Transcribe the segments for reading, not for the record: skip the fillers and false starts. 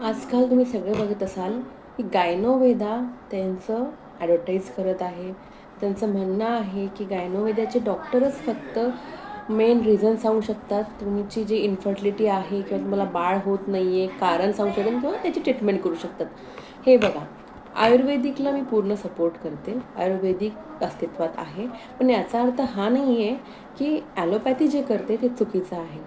आजकाल तुम्ही सगळे बघत असाल की गायनोवेदा त्यांचं ॲडव्हर्टाईज करत आहे. त्यांचं म्हणणं आहे की गायनोवेदाचे डॉक्टरच फक्त मेन रिझन सांगू शकतात. तुमची जी इन्फर्टिलिटी आहे किंवा तुम्हाला बाळ होत नाही आहे, कारण सांगू शकतात किंवा त्याची ट्रीटमेंट करू शकतात. हे बघा, आयुर्वेदिकला मी पूर्ण सपोर्ट करते. आयुर्वेदिक अस्तित्वात आहे. पण याचा अर्थ हा नाही आहे की ॲलोपॅथी जे करते ते चुकीचं आहे.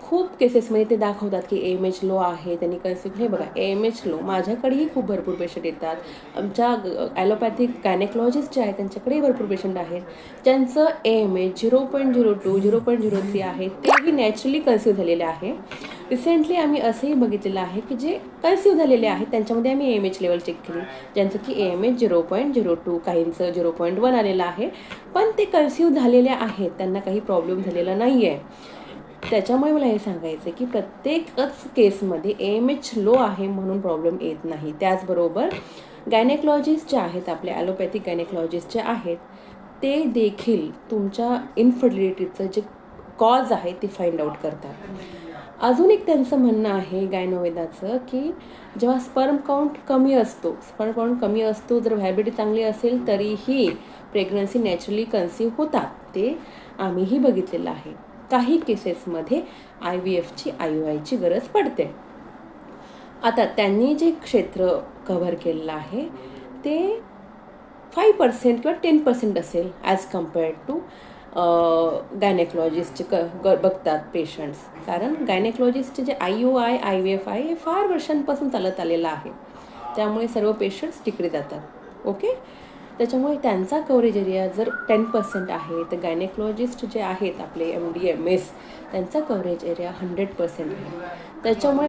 खूप केसेसमध्ये ते दाखवतात की AMH लो आहे, त्यांनी कन्सिव्ह हे बघा AMH लो माझ्याकडेही खूप भरपूर पेशंट येतात. आमच्या ॲलोपॅथिक गायनेकॉलॉजिस्ट जे आहेत त्यांच्याकडेही भरपूर पेशंट आहेत, ज्यांचं AMH 0.02, 0.03 आहे, तेही नॅचरली कन्सिव्ह झालेले आहे. रिसेंटली आम्ही असंही बघितलेलं आहे की जे कन्सिव्ह झालेले आहेत त्यांच्यामध्ये आम्ही AMH लेवल चेक केली, ज्यांचं की AMH 0.02, काहींचं 0.1 आलेलं आहे, पण ते कन्सिव्ह झालेले आहेत, त्यांना काही प्रॉब्लेम झालेला नाही आहे. त्याच्यामुळे मला हे सांगायचं आहे की प्रत्येकच केसमध्ये AMH लो आहे म्हणून प्रॉब्लेम येत नाही. त्याचबरोबर गायनेकॉलॉजिस्ट जे आहेत, आपले ॲलोपॅथिक गायनेकॉलॉजिस्ट जे आहेत, ते देखील तुमच्या इन्फर्टिलिटीचं जे कॉज आहे ते फाइंड आउट करतात. अजून एक त्यांचं म्हणणं आहे गायनोवेदाचं की जेव्हा स्पर्म काउंट कमी असतो, जर व्हॅलिडिटी चांगली असेल तरीही प्रेग्नन्सी नॅचरली कन्सिव्ह होतात. ते आम्हीही बघितलेलं आहे. काही केसेसमध्ये IVFची IUIची गरज पडते. आता त्यांनी जे क्षेत्र कव्हर केलेलं आहे ते 5% किंवा 10% असेल ॲज कम्पेअर्ड टू गायनेकॉलॉजिस्टचे बघतात पेशंट्स. कारण गायनेकॉलॉजिस्टचे जे IUI, IVF आहे हे फार वर्षांपासून चालत आलेलं आहे. त्यामुळे सर्व पेशंट्स तिकडे जातात. ओके, त्याच्यामुळे त्यांचा कव्हरेज एरिया जर 10% आहे, तर गायनेकॉलॉजिस्ट जे आहेत आपले MD MS त्यांचा कव्हरेज एरिया 100% आहे. त्याच्यामुळे